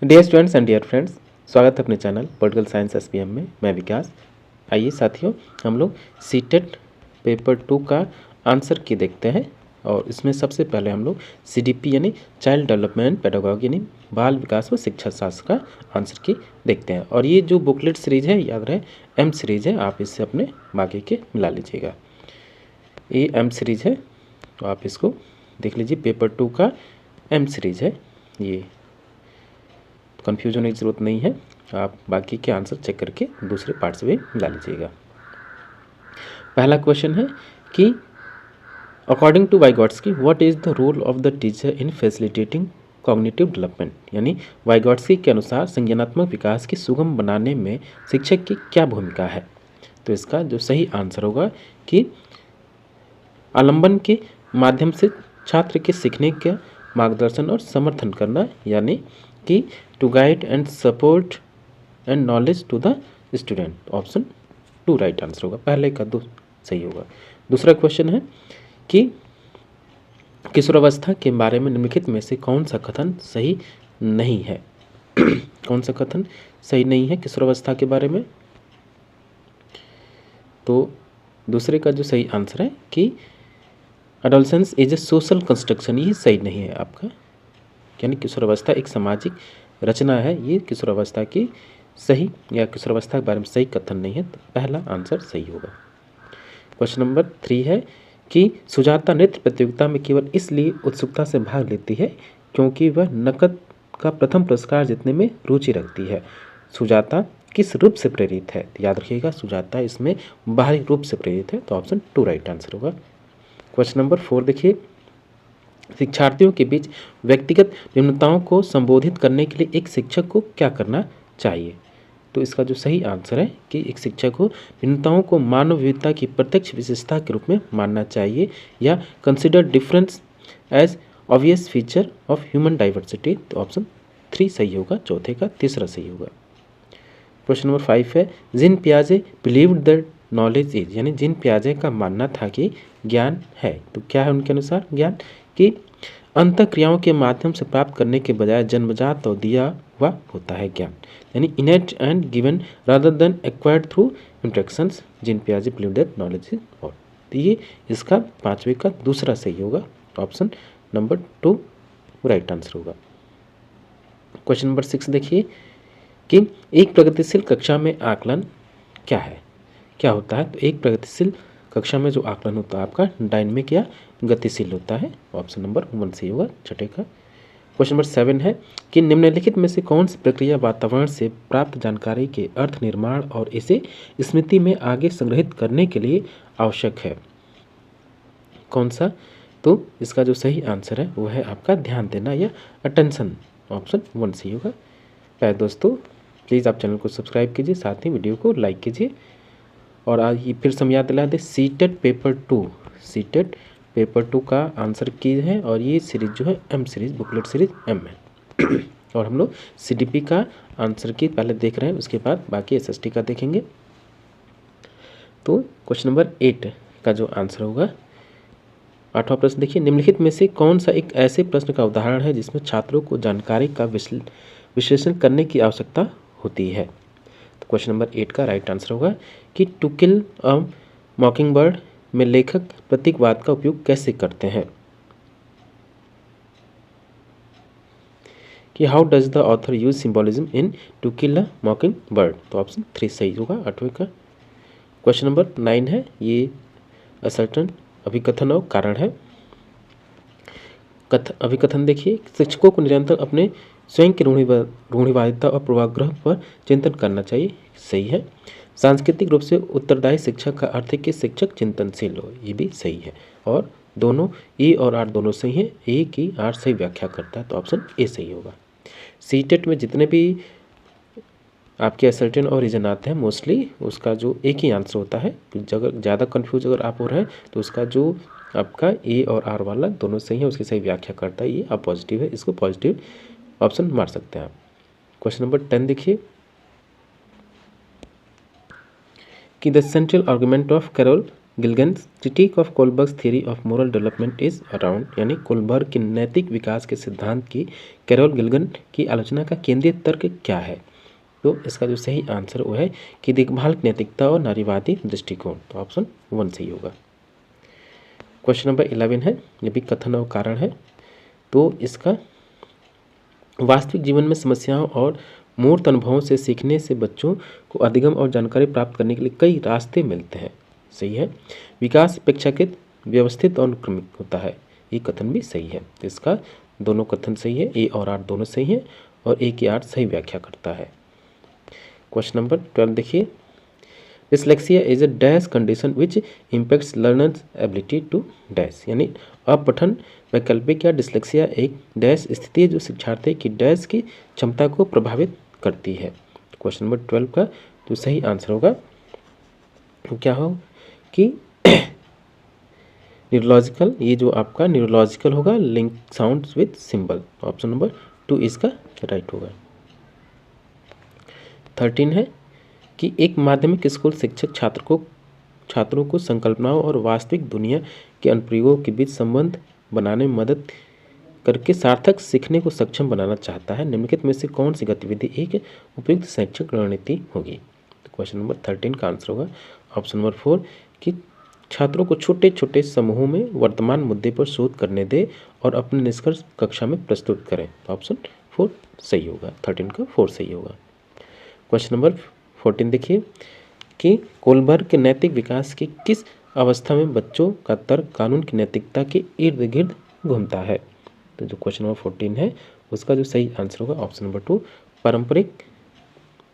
Dear students and dear friends, स्वागत है अपने चैनल पॉलिटिकल साइंस एसपीएम में। मैं विकास। आइए साथियों, हम लोग सीटेट पेपर 2 का आंसर की देखते हैं। और इसमें सबसे पहले हम लोग सीडीपी यानी चाइल्ड डेवलपमेंट पेडागोगी यानी बाल विकास व शिक्षा शास्त्र का आंसर की देखते हैं। और ये जो बुकलेट सीरीज है, याद रहे एम सीरीज है, आप इससे अपने बाकी के मिला लीजिएगा। ये एम सीरीज है तो आप इसको देख लीजिए। पेपर 2 का एम सीरीज है, ये कंफ्यूज होने की ज़रूरत नहीं है। आप बाकी के आंसर चेक करके दूसरे पार्ट से भी मिला लीजिएगा। पहला क्वेश्चन है कि according to Vygotsky what is the role of the teacher in facilitating cognitive development, यानी वाइगॉट्स्की के अनुसार संज्ञानात्मक विकास की सुगम बनाने में शिक्षक की क्या भूमिका है। तो इसका जो सही आंसर होगा कि आलंबन के माध्यम से छात्र के सीखने का मार्गदर्शन और समर्थन करना, यानी कि to guide and support and knowledge to the student. Option 2 right answer होगा, पहले का 2 सही होगा। दूसरा क्वेश्चन है कि किशोरावस्था के बारे में निम्नलिखित में से कौन सा कथन सही नहीं है। कौन सा कथन सही नहीं है किशोरावस्था के बारे में। तो दूसरे का जो सही आंसर है कि adolescence is a social construction, ये सही नहीं है आपका, यानी किशोरावस्था एक सामाजिक रचना है। ये किशोरावस्था की सही या किशोरावस्था के बारे में सही कथन नहीं है, तो पहला आंसर सही होगा। क्वेश्चन नंबर 3 है कि सुजाता नृत्य प्रतियोगिता में केवल इसलिए उत्सुकता से भाग लेती है क्योंकि वह नकद का प्रथम पुरस्कार जीतने में रुचि रखती है। सुजाता किस रूप से प्रेरित है। तो याद रखिएगा, सुजाता इसमें बाहरी रूप से प्रेरित है, तो ऑप्शन 2 राइट आंसर होगा। क्वेश्चन नंबर 4 देखिए, शिक्षार्थियों के बीच व्यक्तिगत भिन्नताओं को संबोधित करने के लिए एक शिक्षक को क्या करना चाहिए। तो इसका जो सही आंसर है कि एक शिक्षक को भिन्नताओं को मानव विविधता की प्रत्यक्ष विशेषता के रूप में मानना चाहिए, या consider difference as obvious feature of human diversity. तो ऑप्शन 3 सही होगा, चौथे का तीसरा सही होगा। क्वेश्चन नंबर 5 है, जिन पियाजे बिलीव्ड दैट नॉलेज इज, यानी जिन पियाजे का मानना था कि ज्ञान है। तो क्या है उनके अनुसार ज्ञान कि अंतःक्रियाओं के माध्यम से प्राप्त करने के बजाय जन्मजात और दिया हुआ होता है ज्ञान, यानी innate and given rather than acquired through interactions. Jean पियाजे believe that knowledge is God. तो ये इसका पांचवे का दूसरा सही होगा, ऑप्शन नंबर 2 राइट आंसर होगा। क्वेश्चन नंबर 6 देखिए कि एक प्रगतिशील कक्षा में आकलन क्या है, क्या होता है। तो एक प्रगतिशील कक्षा में जो आकलन होता है आपका डायनेमिक या गतिशील होता है। ऑप्शन नंबर 1 सही होगा, छठे का। क्वेश्चन नंबर 7 है कि निम्नलिखित में से कौन सी प्रक्रिया वातावरण से प्राप्त जानकारी के अर्थ निर्माण और इसे स्मृति में आगे संग्रहित करने के लिए आवश्यक है। कौन सा। तो इसका जो सही आंसर है वो है आपका ध्यान देना या अटेंशन। ऑप्शन 1 सही होगा। प्यारे दोस्तों, प्लीज़ आप चैनल को सब्सक्राइब कीजिए, साथ ही वीडियो को लाइक कीजिए। और आज ये फिर से हम याद दिला दें, सीटेट पेपर 2, सीटेट पेपर 2 का आंसर की है। और ये सीरीज जो है M series, booklet series M है। और हम लोग सीडीपी का आंसर की पहले देख रहे हैं, उसके बाद बाकी एसएसटी का देखेंगे। तो क्वेश्चन नंबर 8 का जो आंसर होगा, 8वां प्रश्न देखिए, निम्नलिखित में से कौन सा एक ऐसे प्रश्न का उदाहरण है जिसमें छात्रों को जानकारी का विश्लेषण करने की आवश्यकता होती है। तो क्वेश्चन नंबर 8 का राइट आंसर होगा कि टू किल अ मॉकिंगबर्ड में लेखक प्रतीकवाद का उपयोग कैसे करते हैं। कि how does the author use symbolism in to kill a mockingbird. तो ऑप्शन 3 सही होगा, 8वें का। क्वेश्चन नंबर 9 है, ये असर्टन अभिकथन और कारण है। अभिकथन देखिए, शिक्षकों को निरंतर अपने स्वयं की रूढ़िवादिता और पूर्वाग्रह पर चिंतन करना चाहिए, सही है। सांस्कृतिक रूप से उत्तरदायी शिक्षक का अर्थ है कि शिक्षक चिंतनशील हो, ये भी सही है। और दोनों ई और आर दोनों सही हैं, ए की आर सही व्याख्या करता है, तो ऑप्शन ए सही होगा। सीटेट में जितने भी आपके असर्टेन और रीजन आते हैं मोस्टली उसका जो एक ही आंसर होता है। अगर ज़्यादा कन्फ्यूज अगर आप हो रहे हैं तो उसका जो आपका ए और आर वाला दोनों सही है, उसकी सही व्याख्या करता है। ये अब पॉजिटिव है, इसको पॉजिटिव ऑप्शन मार सकते हैं आप। क्वेश्चन नंबर 10 देखिए कि the central argument of Carol Gilligan's critique of Kohlberg's theory of moral development is around, यानी कोलबर्ग के नैतिक विकास के सिद्धांत की कैरोल गिलगन की आलोचना का केंद्रीय तर्क क्या है? तो इसका जो सही आंसर वो है कि देखभाल की नैतिकता और नारीवादी दृष्टिकोण। तो ऑप्शन 1 सही होगा। क्वेश्चन नंबर 11 है, ये भी कथन और कारण है। तो इसका वास्तविक जीवन में समस्याओं और मूर्त अनुभवों से सीखने से बच्चों को अधिगम और जानकारी प्राप्त करने के लिए कई रास्ते मिलते हैं। सही है। विकास अपेक्षाकृत व्यवस्थित और क्रमिक होता है, ये कथन भी सही है। तो इसका दोनों कथन सही है, ए और आर दोनों सही है और ए की आर सही व्याख्या करता है। क्वेश्चन नंबर 12 देखिए, dyslexia is a dash condition which impacts learners ability to dash, यानी अपठन वैकल्पिक या डिसलेक्सिया एक डैश स्थिति है जो शिक्षार्थी की डैश की क्षमता को प्रभावित करती है। क्वेश्चन नंबर 12 का जो सही आंसर होगा क्या हो कि न्यूरोलॉजिकल, ये जो आपका न्यूरोलॉजिकल होगा link sounds with symbol. Option number 2 इसका राइट होगा। 13 है कि एक माध्यमिक स्कूल शिक्षक छात्रों को संकल्पनाओं और वास्तविक दुनिया के अनुप्रयोगों के बीच संबंध बनाने में मदद करके सार्थक सीखने को सक्षम बनाना चाहता है। निम्नलिखित में से कौन सी गतिविधि एक उपयुक्त शैक्षिक रणनीति होगी? तो क्वेश्चन नंबर 13 का आंसर होगा ऑप्शन नंबर 4 कि छात्रों को छोटे छोटे समूहों में वर्तमान मुद्दे पर शोध करने दे और अपने निष्कर्ष कक्षा में प्रस्तुत करें। तो ऑप्शन 4 सही होगा, 13 का 4 सही होगा। क्वेश्चन नंबर 14 देखिए कि कोलबर्ग के नैतिक विकास की किस अवस्था में बच्चों का तर्क कानून की नैतिकता के इर्द गिर्द घूमता है? तो जो क्वेश्चन नंबर 14 है उसका जो सही आंसर होगा ऑप्शन नंबर 2 पारंपरिक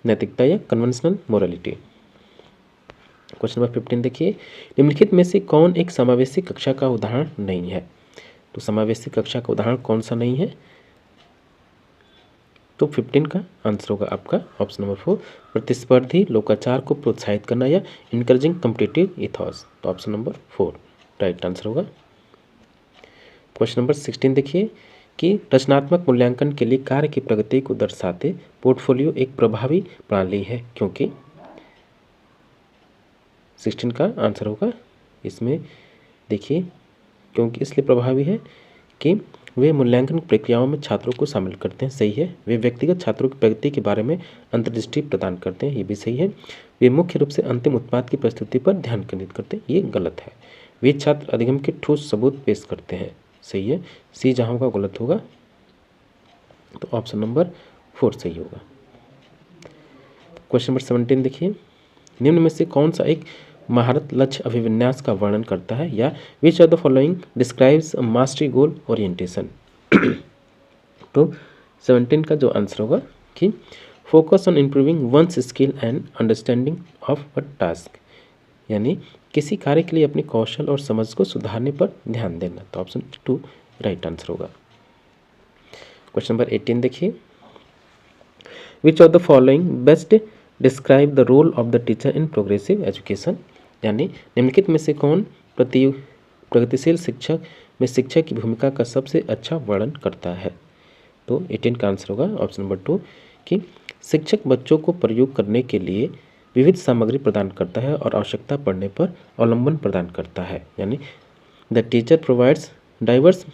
नैतिकता या कन्वेंशनल मोरालिटी। क्वेश्चन नंबर 15 देखिए, निम्नलिखित में से कौन एक समावेशी कक्षा का उदाहरण नहीं है? तो समावेशी कक्षा का उदाहरण कौन सा नहीं है? तो 15 का आंसर होगा आपका ऑप्शन नंबर 4 प्रतिस्पर्धी लोकाचार को प्रोत्साहित करना या इनकरेजिंग कम्पिटिटिव इथॉस। तो ऑप्शन नंबर 4 राइट आंसर होगा। क्वेश्चन नंबर 16 देखिए कि रचनात्मक मूल्यांकन के लिए कार्य की प्रगति को दर्शाते पोर्टफोलियो एक प्रभावी प्रणाली है क्योंकि 16 का आंसर होगा इसमें देखिए क्योंकि इसलिए प्रभावी है कि वे मूल्यांकन प्रक्रियाओं में छात्रों को शामिल करते हैं। सही है। वे व्यक्तिगत छात्रों की प्रगति के बारे में अंतर्दृष्टि प्रदान करते हैं। ये भी सही है। वे मुख्य रूप से अंतिम उत्पाद की प्रस्तुति पर ध्यान केंद्रित करते हैं। ये गलत है। वे छात्र अधिगम के ठोस सबूत पेश करते हैं। सही है। सी जहाँ होगा गलत होगा, तो ऑप्शन नंबर 4 सही होगा। क्वेश्चन नंबर 17 देखिए, निम्न में से कौन सा एक महारत लक्ष्य अभिविन्यास का वर्णन करता है या which of the following describes a mastery goal orientation? तो 17 का जो आंसर होगा कि focus on improving one's skill and understanding of a task, यानी किसी कार्य के लिए अपने कौशल और समझ को सुधारने पर ध्यान देना। तो ऑप्शन 2 राइट आंसर होगा। क्वेश्चन नंबर 18 देखिए, which of the following best describe the role of the teacher in progressive education, यानी निम्नलिखित में से कौन प्रगतिशील शिक्षक में शिक्षक की भूमिका का सबसे अच्छा वर्णन करता है? तो 18 का आंसर होगा ऑप्शन नंबर 2 कि शिक्षक बच्चों को प्रयोग करने के लिए विविध सामग्री प्रदान करता है और आवश्यकता पड़ने पर अवलंबन प्रदान करता है, यानी the teacher provides diverse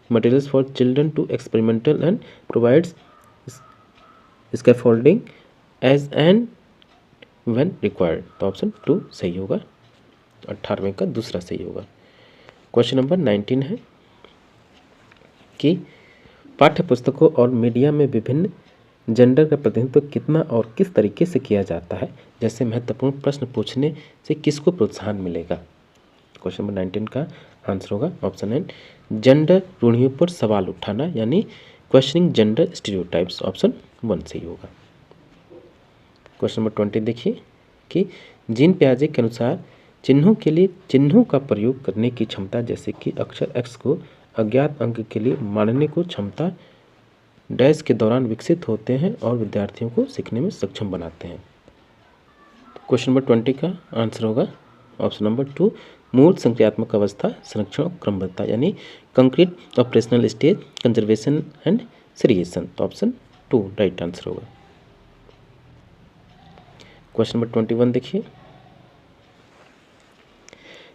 materials for children to experimental and provides scaffolding as and when required. तो ऑप्शन 2 सही होगा, 18वें का दूसरा सही होगा। क्वेश्चन नंबर 19 है कि पाठ्य पुस्तकों और मीडिया में विभिन्न जेंडर का प्रतिनिधित्व कितना और किस तरीके से किया जाता है? जैसे महत्वपूर्ण प्रश्न पूछने से किसको प्रोत्साहन मिलेगा? क्वेश्चन नंबर 19 का आंसर होगा ऑप्शन एन जेंडर रूढ़ियों पर सवाल उठाना, यानी क्वेश्चनिंग जेंडर स्टीरियोटाइप्स। ऑप्शन 1 सही होगा। क्वेश्चन नंबर 20 देखिए कि जीन पियाजे के अनुसार चिन्हों के लिए चिन्हों का प्रयोग करने की क्षमता, जैसे कि अक्षर एक्स को अज्ञात अंक के लिए मानने को क्षमता डैश के दौरान विकसित होते हैं और विद्यार्थियों को सीखने में सक्षम बनाते हैं। क्वेश्चन नंबर 20 का आंसर होगा ऑप्शन नंबर 2 मूल संक्रियात्मक अवस्था संरक्षण और क्रमबद्धता, यानी concrete operational stage conservation and seriation. तो ऑप्शन 2 राइट आंसर होगा। क्वेश्चन नंबर 21 देखिए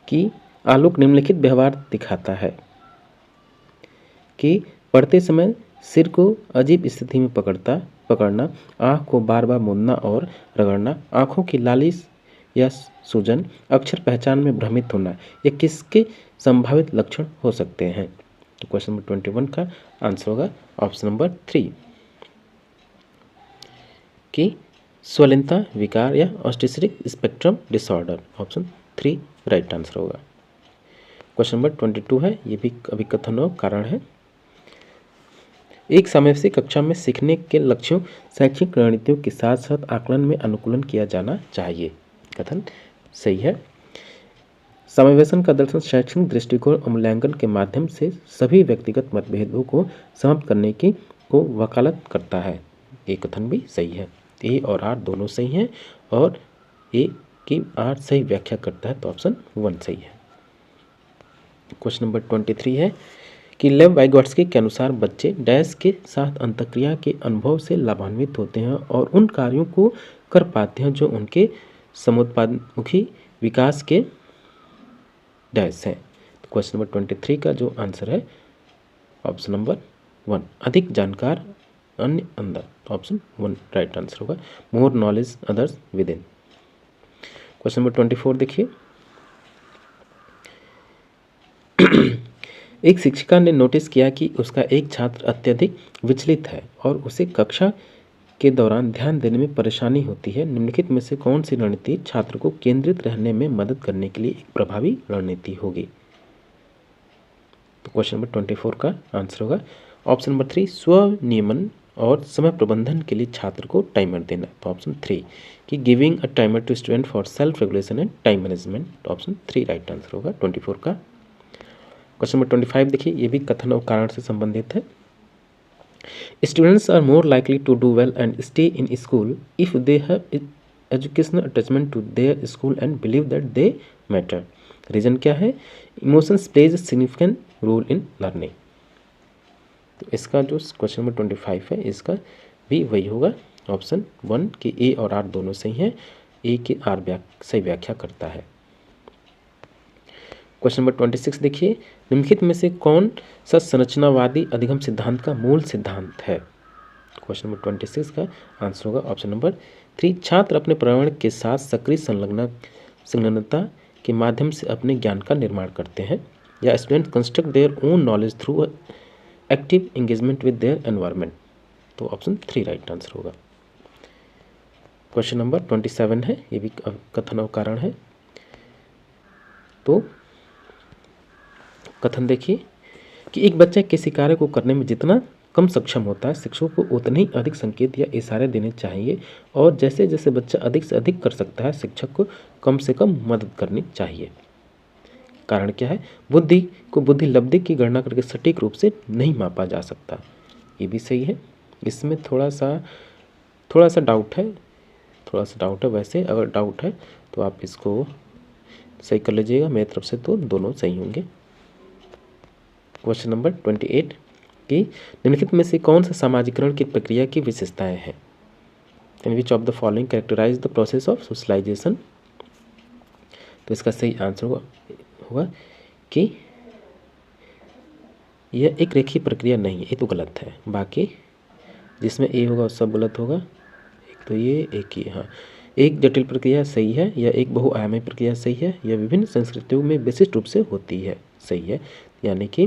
कि आलोक निम्नलिखित व्यवहार दिखाता है कि पढ़ते समय सिर को अजीब स्थिति में पकड़ना, आँख को बार बार मूंदना और रगड़ना, आँखों की लालिश या सूजन, अक्षर पहचान में भ्रमित होना, ये किसके संभावित लक्षण हो सकते हैं? तो क्वेश्चन नंबर 21 का आंसर होगा ऑप्शन नंबर 3 कि स्वलिनता विकार या autistic spectrum disorder, option 3 right answer होगा। क्वेश्चन नंबर 22 है, ये भी अभिकथन और कारण है। एक समय से कक्षा में सीखने के लक्ष्यों, शैक्षिक रणनीतियों के साथ साथ आकलन में अनुकूलन किया जाना चाहिए। कथन सही है। समावेशन का दर्शन शैक्षणिक दृष्टिकोण और मूल्यांकन के माध्यम से सभी व्यक्तिगत मतभेदों को समाप्त करने की को वकालत करता है। ये कथन भी सही है। ए और आर दोनों सही हैं और ए की आर सही व्याख्या करता है, तो ऑप्शन 1 सही है। क्वेश्चन नंबर 23 है कि लेव वाइगोट्स्की के अनुसार बच्चे डैश के साथ अंतःक्रिया के अनुभव से लाभान्वित होते हैं और उन कार्यों को कर पाते हैं जो उनके समुत्पादमुखी विकास के डैश हैं। तो क्वेश्चन नंबर 23 का जो आंसर है ऑप्शन नंबर 1, अधिक जानकार अन्य अंदर, ऑप्शन 1 राइट आंसर होगा। More knowledge others with in. Question number 24 देखिए। एक शिक्षिका ने नोटिस किया कि उसका एक छात्र अत्यधिक विचलित है और उसे कक्षा के दौरान ध्यान देने में परेशानी होती है। निम्नलिखित में से कौन सी रणनीति छात्र को केंद्रित रहने में मदद करने के लिए एक प्रभावी रणनीति होगी? तो क्वेश्चन नंबर 24 का आंसर होगा ऑप्शन नंबर 3, स्वनियमन और समय प्रबंधन के लिए छात्र को टाइमर देना। तो ऑप्शन 3 कि giving a timer to student for self regulation and time management. तो ऑप्शन 3 राइट आंसर होगा 24 का। क्वेश्चन नंबर 25 देखिए, ये भी कथन और कारण से संबंधित है। Students are more likely to do well and stay in school if they have educational attachment to their school and believe that they matter. Reason क्या है? Emotions plays a significant role in learning. तो इसका जो question number 25 है, इसका भी वही होगा ऑप्शन 1 कि ए और आर दोनों सही हैं। ए की आर सही व्याख्या करता है। क्वेश्चन नंबर 26 देखिए, निम्नलिखित में से कौन सा संरचनावादी अधिगम सिद्धांत का मूल सिद्धांत है? क्वेश्चन नंबर 26 का आंसर होगा ऑप्शन नंबर 3, छात्र अपने पर्यावरण के साथ सक्रिय संलग्नता के माध्यम से अपने ज्ञान का निर्माण करते हैं, या student construct their own knowledge through active engagement with their environment. तो ऑप्शन 3 राइट आंसर होगा। क्वेश्चन नंबर 27 है, ये भी कथन और कारण है। तो कथन देखिए कि एक बच्चा किसी कार्य को करने में जितना कम सक्षम होता है, शिक्षकों को उतने ही अधिक संकेत या इशारे देने चाहिए, और जैसे जैसे बच्चा अधिक से अधिक कर सकता है, शिक्षक को कम से कम मदद करनी चाहिए। कारण क्या है? बुद्धि को बुद्धि लब्धि की गणना करके सटीक रूप से नहीं मापा जा सकता। ये भी सही है। इसमें थोड़ा सा डाउट है। वैसे अगर डाउट है तो आप इसको सही कर लीजिएगा, मेरी तरफ से तो दोनों सही होंगे। क्वेश्चन नंबर 28 कि निम्नलिखित में से कौन सा सामाजिकरण की प्रक्रिया की विशेषताएं हैं? Can which of the following characterise the process of socialisation? तो इसका सही आंसर होगा कि यह एक रेखीय प्रक्रिया नहीं है, ये तो गलत है। बाकी जिसमें ए होगा सब गलत होगा। एक तो ये, एक ये, हाँ। एक जटिल प्रक्रिया सही है, या एक बहुआयामी प्रक्रिया सही है, या विभिन्न संस्कृतियों में विशिष्ट रूप से होती है, सही है। यानी कि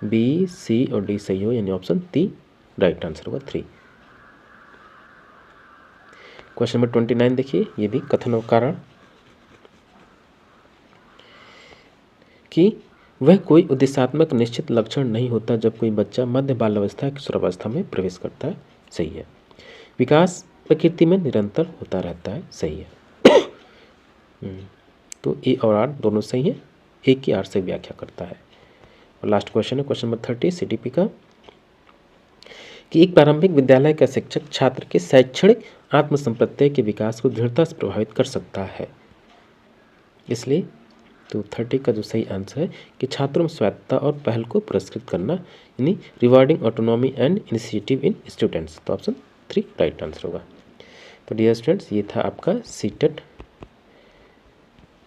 बी, सी और डी सही हो, यानी ऑप्शन 3 राइट आंसर होगा 3। क्वेश्चन नंबर 29 देखिए, ये भी कथन और कारण कि वह कोई उद्देश्यात्मक निश्चित लक्षण नहीं होता जब कोई बच्चा मध्य बाल्यावस्था किशोरावस्था में प्रवेश करता है, सही है। विकास प्रकृति में निरंतर होता रहता है, सही है। तो ए और आर दोनों सही है, ए की आर से व्याख्या करता है। और लास्ट क्वेश्चन है क्वेश्चन नंबर 30 सीटीपी का कि एक प्रारंभिक विद्यालय का शिक्षक छात्र के शैक्षणिक आत्मसंप्रत्यय के विकास को दृढ़ता से प्रभावित कर सकता है। इसलिए तो 30 का जो सही आंसर है कि छात्रों में स्वायत्तता और पहल को पुरस्कृत करना, यानी rewarding autonomy and initiative in students. तो ऑप्शन 3 राइट आंसर होगा। तो डियर स्टूडेंट्स, ये था आपका सीटेट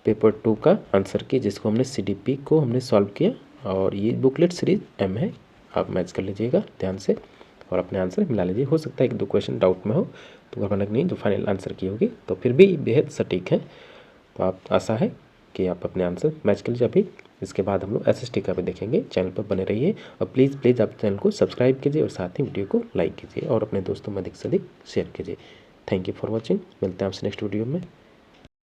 पेपर 2 का आंसर की, जिसको हमने CDP को हमने सॉल्व किया, और ये बुकलेट सीरीज M है, आप मैच कर लीजिएगा ध्यान से और अपने आंसर मिला लीजिए। हो सकता है 1-2 क्वेश्चन डाउट में हो, तो घबराने नहीं, जो फाइनल आंसर की होगी तो फिर भी बेहद सटीक है। तो आप आशा है कि आप अपने आंसर मैच कर लीजिए। अभी इसके बाद हम लोग SST का भी देखेंगे। चैनल पर बने रहिए और प्लीज़ आप चैनल को सब्सक्राइब कीजिए और साथ ही वीडियो को लाइक कीजिए और अपने दोस्तों में अधिक से अधिक शेयर कीजिए। Thank you for watching. मिलते हैं आपसे नेक्स्ट वीडियो में।